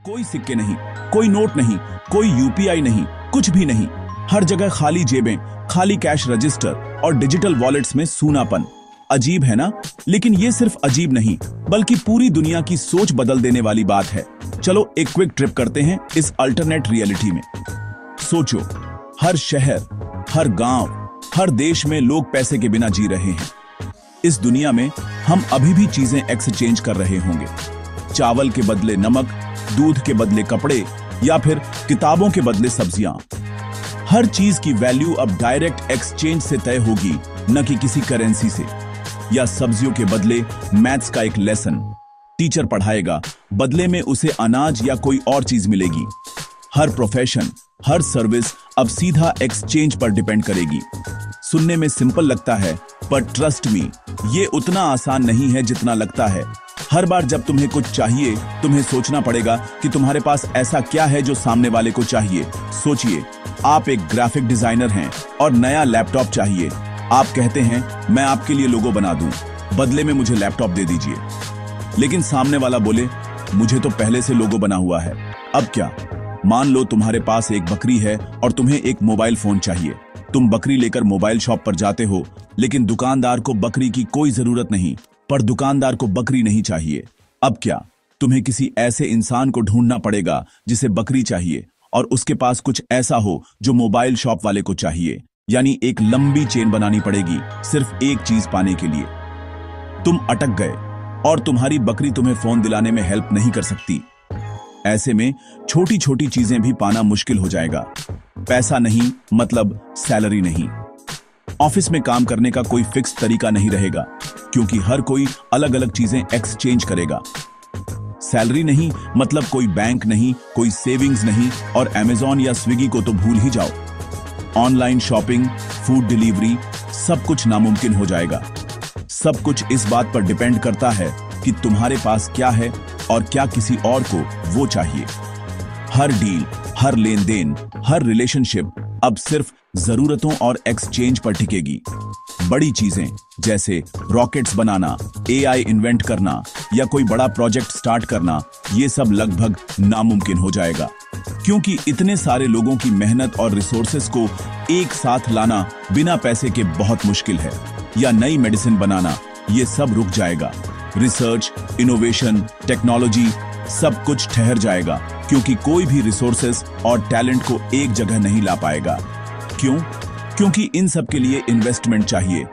कोई सिक्के नहीं, कोई नोट नहीं, कोई यूपीआई नहीं, कुछ भी नहीं। हर जगह खाली जेबें, खाली कैश रजिस्टर और डिजिटल वॉलेट्स में सूनापन। अजीब है ना? लेकिन ये सिर्फ अजीब नहीं, बल्कि पूरी दुनिया की सोच बदल देने वाली बात है। चलो एक क्विक ट्रिप करते हैं इस अल्टरनेट रियलिटी में। सोचो, हर शहर, हर गांव, हर देश में लोग पैसे के बिना जी रहे हैं। इस दुनिया में हम अभी भी चीजें एक्सचेंज कर रहे होंगे। चावल के बदले नमक, दूध के बदले कपड़े या फिर किताबों के बदले सब्जियां। हर चीज की वैल्यू अब डायरेक्ट एक्सचेंज से तय होगी, न कि किसी करेंसी से। या सब्जियों के बदले मैथ्स का एक लेसन टीचर पढ़ाएगा, बदले में उसे अनाज या कोई और चीज मिलेगी। हर प्रोफेशन, हर सर्विस अब सीधा एक्सचेंज पर डिपेंड करेगी। सुनने में सिंपल लगता है, पर ट्रस्ट मी, ये उतना आसान नहीं है जितना लगता है। हर बार जब तुम्हें कुछ चाहिए, तुम्हें सोचना पड़ेगा कि तुम्हारे पास ऐसा क्या है जो सामने वाले को चाहिए। सोचिए, आप एक ग्राफिक डिजाइनर हैं और नया लैपटॉप चाहिए। आप कहते हैं, मैं आपके लिए लोगो बना दूं, बदले में मुझे लैपटॉप दे दीजिए। लेकिन सामने वाला बोले, मुझे तो पहले से लोगो बना हुआ है, अब क्या? मान लो तुम्हारे पास एक बकरी है और तुम्हें एक मोबाइल फोन चाहिए। तुम बकरी लेकर मोबाइल शॉप पर जाते हो, लेकिन दुकानदार को बकरी की कोई जरूरत नहीं, पर दुकानदार को बकरी नहीं चाहिए। अब क्या? तुम्हें किसी ऐसे इंसान को ढूंढना पड़ेगा जिसे बकरी चाहिए और उसके पास कुछ ऐसा हो जो मोबाइल शॉप वाले को चाहिए। यानी एक लंबी चेन बनानी पड़ेगी सिर्फ एक चीज पाने के लिए। तुम अटक गए और तुम्हारी बकरी तुम्हें फोन दिलाने में हेल्प नहीं कर सकती। ऐसे में छोटी छोटी चीजें भी पाना मुश्किल हो जाएगा। पैसा नहीं मतलब सैलरी नहीं। ऑफिस में काम करने का कोई फिक्स तरीका नहीं रहेगा, क्योंकि हर कोई अलग अलग चीजें एक्सचेंज करेगा। सैलरी नहीं मतलब कोई बैंक नहीं, कोई सेविंग्स नहीं, और अमेज़न या स्विगी को तो भूल ही जाओ। ऑनलाइन शॉपिंग, फूड डिलीवरी, सब कुछ नामुमकिन हो जाएगा। सब कुछ इस बात पर डिपेंड करता है कि तुम्हारे पास क्या है और क्या किसी और को वो चाहिए। हर डील, हर लेन देन, हर रिलेशनशिप अब सिर्फ जरूरतों और एक्सचेंज पर टिकेगी। बड़ी चीजें जैसे रॉकेट्स बनाना, एआई इन्वेंट करना या कोई बड़ा प्रोजेक्ट स्टार्ट करना, ये सब लगभग नामुमकिन हो जाएगा, क्योंकि इतने सारे लोगों की मेहनत और रिसोर्सेस को एक साथ लाना बिना पैसे के बहुत मुश्किल है। या नई मेडिसिन बनाना, ये सब रुक जाएगा। रिसर्च, इनोवेशन, टेक्नोलॉजी, सब कुछ ठहर जाएगा, क्योंकि कोई भी रिसोर्सेस और टैलेंट को एक जगह नहीं ला पाएगा। क्यों? क्योंकि इन सब के लिए इन्वेस्टमेंट चाहिए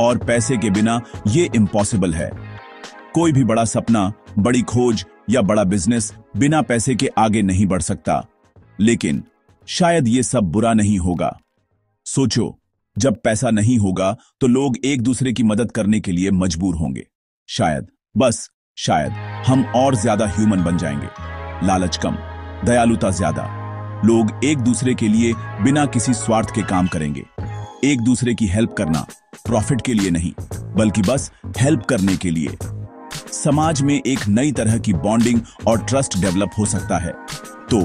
और पैसे के बिना ये इम्पॉसिबल है। कोई भी बड़ा सपना, बड़ी खोज या बड़ा बिजनेस बिना पैसे के आगे नहीं बढ़ सकता। लेकिन शायद ये सब बुरा नहीं होगा। सोचो, जब पैसा नहीं होगा तो लोग एक दूसरे की मदद करने के लिए मजबूर होंगे। शायद, बस शायद, हम और ज्यादा ह्यूमन बन जाएंगे। लालच कम, दयालुता ज्यादा। लोग एक दूसरे के लिए बिना किसी स्वार्थ के काम करेंगे। एक दूसरे की हेल्प करना प्रॉफिट के लिए नहीं, बल्कि बस हेल्प करने के लिए। समाज में एक नई तरह की बॉन्डिंग और ट्रस्ट डेवलप हो सकता है। तो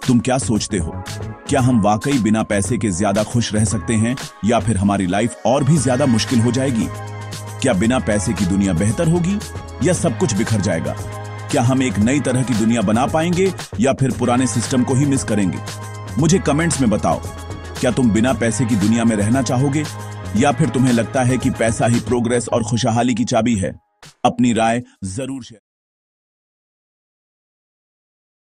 तुम क्या सोचते हो? क्या हम वाकई बिना पैसे के ज्यादा खुश रह सकते हैं, या फिर हमारी लाइफ और भी ज्यादा मुश्किल हो जाएगी? क्या बिना पैसे की दुनिया बेहतर होगी या सब कुछ बिखर जाएगा? क्या हम एक नई तरह की दुनिया बना पाएंगे या फिर पुराने सिस्टम को ही मिस करेंगे? मुझे कमेंट्स में बताओ, क्या तुम बिना पैसे की दुनिया में रहना चाहोगे, या फिर तुम्हें लगता है कि पैसा ही प्रोग्रेस और खुशहाली की चाबी है? अपनी राय जरूर शेयर